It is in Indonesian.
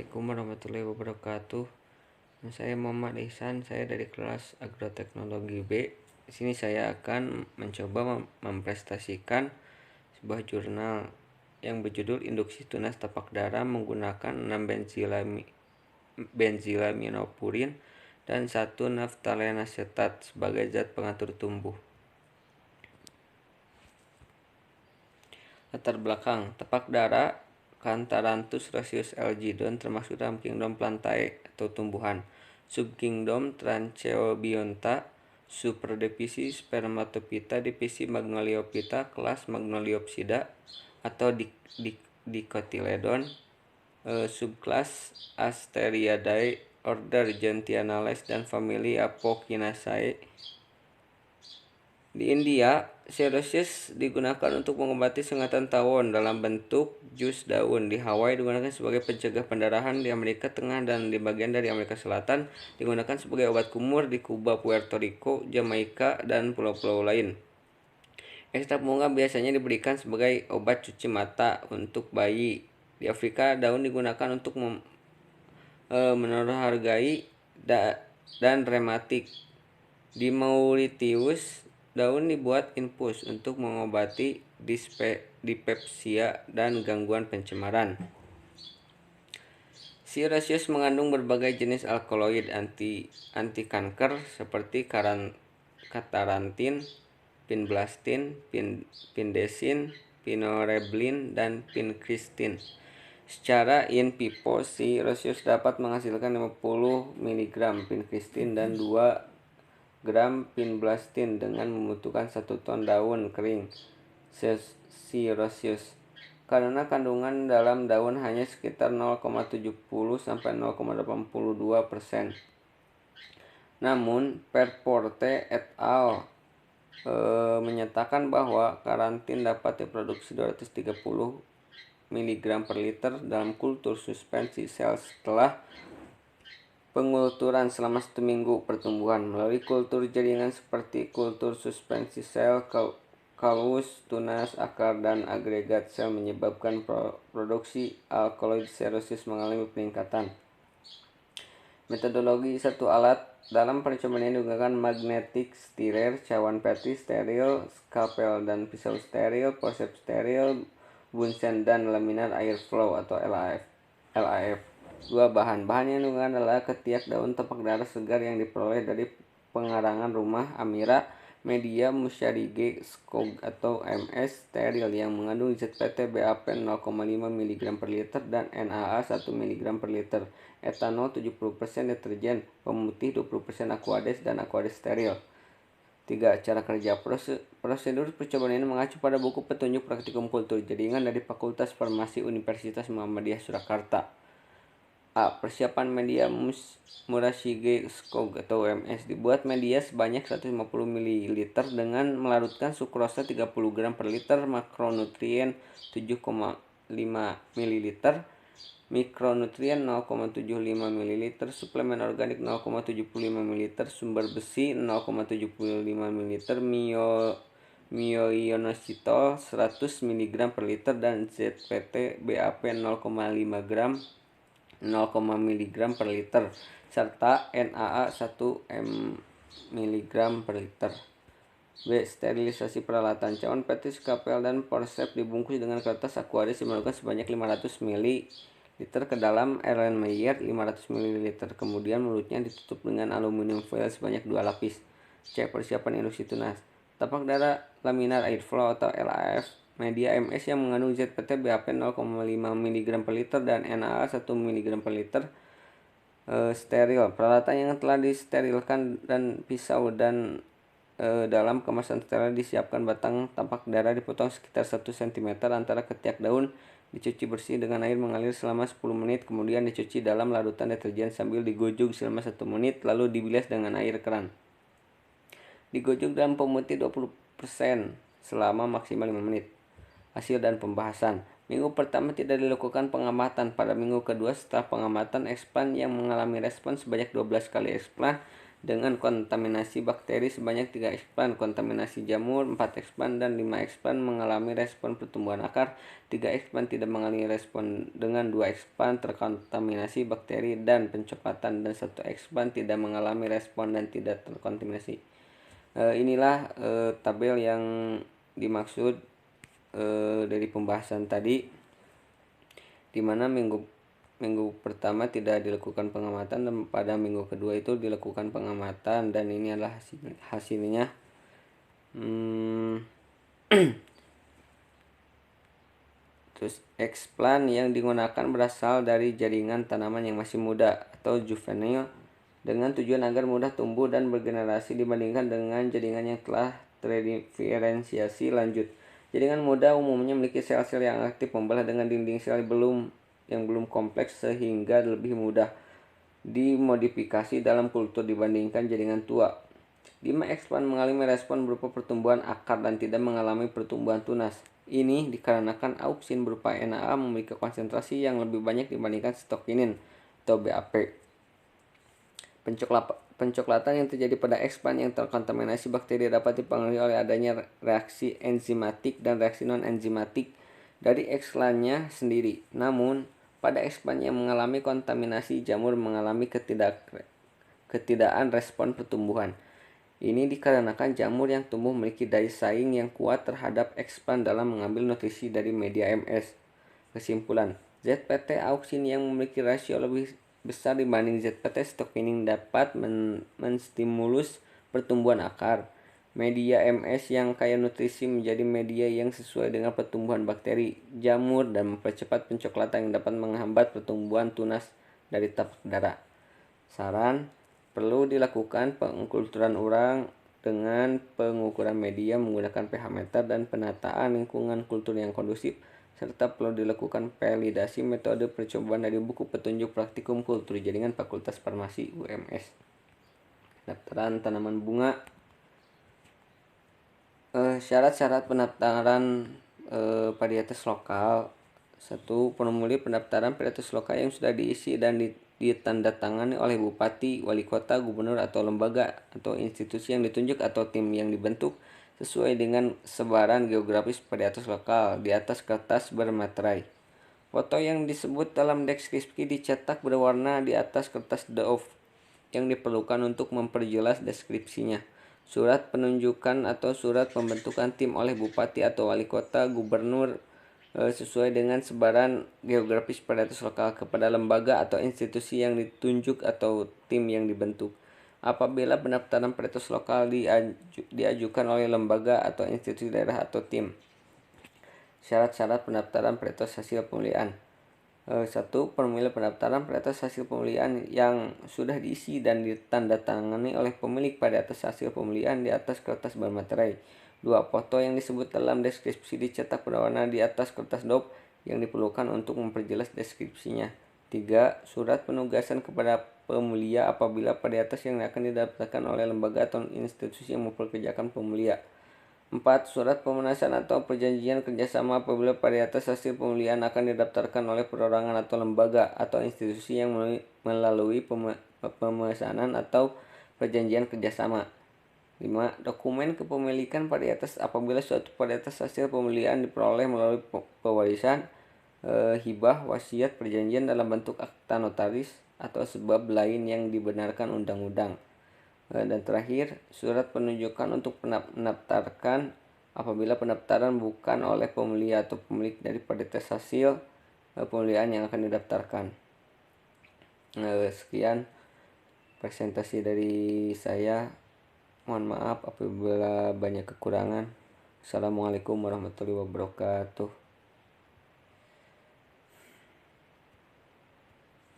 Assalamualaikum warahmatullahi wabarakatuh. Saya Muhammad Ihsan, saya dari kelas Agroteknologi B. Di sini saya akan mencoba mempresentasikan sebuah jurnal yang berjudul Induksi Tunas Tapak Darah menggunakan 6 benzilaminopurin dan 1 naftalenacetat sebagai zat pengatur tumbuh. Latar belakang: tapak darah Cantharanthus rosseus Algidon termasuk dalam kingdom Plantae atau tumbuhan. Subkingdom Trancheobionta, superdivisi Spermatophyta, divisi Magnoliophyta, kelas Magnoliopsida atau Dicotyledon, subkelas Asteriadae, order Gentianales dan famili Apocynaceae. Di India, Cereus digunakan untuk mengobati sengatan tawon dalam bentuk jus daun. Di Hawaii digunakan sebagai pencegah pendarahan. Di Amerika Tengah dan di bagian dari Amerika Selatan digunakan sebagai obat kumur. Di Kuba, Puerto Rico, Jamaika, dan pulau-pulau lain. Ekstrak bunga biasanya diberikan sebagai obat cuci mata untuk bayi. Di Afrika, daun digunakan untuk menorhargai dan rematik. Di Mauritius, daun dibuat infus untuk mengobati dispepsia dan gangguan pencemaran. Si rosseus mengandung berbagai jenis alkaloid anti seperti katarantin, pinblastin, pindesin, pinoreblin, dan pincristin. Secara in vivo, si rosseus dapat menghasilkan 50 mg pincristin dan 2 gram pinblastin dengan membutuhkan 1 ton daun kering si rosseus. Karena kandungan dalam daun hanya sekitar 0,70 sampai 0,82%. Namun, Perforte et al. Menyatakan bahwa karantin dapat diproduksi 230 mg per liter dalam kultur suspensi sel setelah pengulturan selama 1 minggu pertumbuhan melalui kultur jaringan seperti kultur suspensi sel, kalus, tunas, akar, dan agregat sel menyebabkan produksi alkaloid rosseus mengalami peningkatan. Metodologi: satu alat. Dalam percobaan ini digunakan magnetic stirrer, cawan peti steril, skalpel dan pisau steril, forceps steril, Bunsen, dan laminar air flow atau LAF. 2 bahan yang digunakan adalah ketiak daun tapak darah segar yang diperoleh dari pengarangan rumah Amira, media Musharige Skog atau MS steril yang mengandung ZPT BAP 0,5 mg per liter dan NaA 1 mg per liter, etanol 70%, deterjen pemutih 20%, Aquades dan Aquades steril. 3. Cara kerja. Prosedur percobaan ini mengacu pada buku petunjuk praktikum kultur jaringan dari Fakultas Farmasi Universitas Muhammadiyah Surakarta. A. Persiapan media Musharige Skog atau MS. Dibuat media sebanyak 150 ml dengan melarutkan sukrosa 30 gram per liter, makronutrien 7,5 ml, mikronutrien 0,75 ml, suplemen organik 0,75 ml, sumber besi 0,75 ml, mioinositol 100 mg per liter, dan ZPT BAP 0,5 gram 0, mg per liter serta NaA 1 mg per liter. B. Sterilisasi peralatan. Cawan peti, skalpel, dan forceps dibungkus dengan kertas Aquades dimasukkan sebanyak 500 ml ke dalam Erlenmeyer 500 ml. Kemudian mulutnya ditutup dengan aluminium foil sebanyak 2 lapis. C. Persiapan induksi tunas. Tapak darah laminar air flow atau LAF. Media MS yang mengandung ZPT BAP 0,5 mg per liter dan NaA 1 mg per liter, steril. Peralatan yang telah disterilkan dan pisau dan dalam kemasan steril disiapkan. Batang tapak darah dipotong sekitar 1 cm antara ketiak daun, dicuci bersih dengan air mengalir selama 10 menit, kemudian dicuci dalam larutan deterjen sambil digojok selama 1 menit, lalu dibilas dengan air keran. Digojok dalam pemutih 20% selama maksimal 5 menit. Hasil dan pembahasan. Minggu pertama tidak dilakukan pengamatan. Pada minggu kedua setelah pengamatan, eksplan yang mengalami respon sebanyak 12 kali eksplan dengan kontaminasi bakteri sebanyak 3 eksplan, kontaminasi jamur 4 eksplan, dan 5 eksplan mengalami respon pertumbuhan akar, 3 eksplan tidak mengalami respon dengan 2 eksplan terkontaminasi bakteri dan pencoklatan, dan 1 eksplan tidak mengalami respon dan tidak terkontaminasi. Inilah tabel yang dimaksud dari pembahasan tadi, di mana minggu pertama tidak dilakukan pengamatan dan pada minggu kedua itu dilakukan pengamatan, dan ini adalah hasilnya. Terus eksplan yang digunakan berasal dari jaringan tanaman yang masih muda atau juvenile dengan tujuan agar mudah tumbuh dan bergenerasi dibandingkan dengan jaringan yang telah terdiferensiasi lanjut. Jaringan muda umumnya memiliki sel-sel yang aktif membelah dengan dinding sel yang belum kompleks sehingga lebih mudah dimodifikasi dalam kultur dibandingkan jaringan tua. 5 eksplan mengalami respon berupa pertumbuhan akar dan tidak mengalami pertumbuhan tunas. Ini dikarenakan auksin berupa NAA memiliki konsentrasi yang lebih banyak dibandingkan stokinin atau BAP. Pencoklatan yang terjadi pada eksplan yang terkontaminasi bakteri dapat dipengaruhi oleh adanya reaksi enzimatik dan reaksi non-enzimatik dari eksplannya sendiri. Namun, pada eksplan yang mengalami kontaminasi, jamur mengalami ketidakan respon pertumbuhan. Ini dikarenakan jamur yang tumbuh memiliki daya saing yang kuat terhadap eksplan dalam mengambil nutrisi dari media MS. Kesimpulan, ZPT auksin yang memiliki rasio lebih besar dibanding ZPT stokinin dapat menstimulus pertumbuhan akar. Media MS yang kaya nutrisi menjadi media yang sesuai dengan pertumbuhan bakteri, jamur, dan mempercepat pencoklatan yang dapat menghambat pertumbuhan tunas dari tapak darah. Saran, perlu dilakukan pengkulturan ulang dengan pengukuran media menggunakan pH meter dan penataan lingkungan kultur yang kondusif, serta perlu dilakukan validasi metode percobaan dari buku petunjuk praktikum kultur jaringan Fakultas Farmasi UMS. Pendaftaran tanaman bunga. Syarat-syarat pendaftaran varietas lokal. 1. Formulir pendaftaran varietas lokal yang sudah diisi dan ditandatangani oleh bupati, wali kota, gubernur, atau lembaga atau institusi yang ditunjuk atau tim yang dibentuk sesuai dengan sebaran geografis varietas lokal di atas kertas bermaterai. Foto yang disebut dalam deskripsi dicetak berwarna di atas kertas DOF yang diperlukan untuk memperjelas deskripsinya. Surat penunjukan atau surat pembentukan tim oleh bupati atau wali kota, gubernur sesuai dengan sebaran geografis varietas lokal kepada lembaga atau institusi yang ditunjuk atau tim yang dibentuk. Apabila pendaftaran varietas lokal diajukan oleh lembaga atau institusi daerah atau tim. Syarat-syarat pendaftaran varietas hasil pemilihan. 1. Formulir pendaftaran varietas hasil pemilihan yang sudah diisi dan ditandatangani oleh pemilik varietas hasil pemilihan di atas kertas bermaterai. 2. Foto yang disebut dalam deskripsi dicetak berwarna di atas kertas DOP yang diperlukan untuk memperjelas deskripsinya. 3. Surat penugasan kepada pemulia apabila varietas yang akan didaftarkan oleh lembaga atau institusi yang mempekerjakan pemulia. 4. Surat pemenasan atau perjanjian kerjasama apabila varietas hasil pemilihan akan didaftarkan oleh perorangan atau lembaga atau institusi yang melalui pemesanan atau perjanjian kerjasama. 5. Dokumen kepemilikan varietas apabila suatu varietas hasil pemilihan diperoleh melalui pewarisan, hibah, wasiat, perjanjian dalam bentuk akta notaris, atau sebab lain yang dibenarkan undang-undang. Dan terakhir, surat penunjukan untuk pendaftarkan apabila pendaftaran bukan oleh pemulia atau pemilik dari varietas hasil pemilihan yang akan didaftarkan. Sekian presentasi dari saya. Mohon maaf apabila banyak kekurangan. Assalamualaikum warahmatullahi wabarakatuh.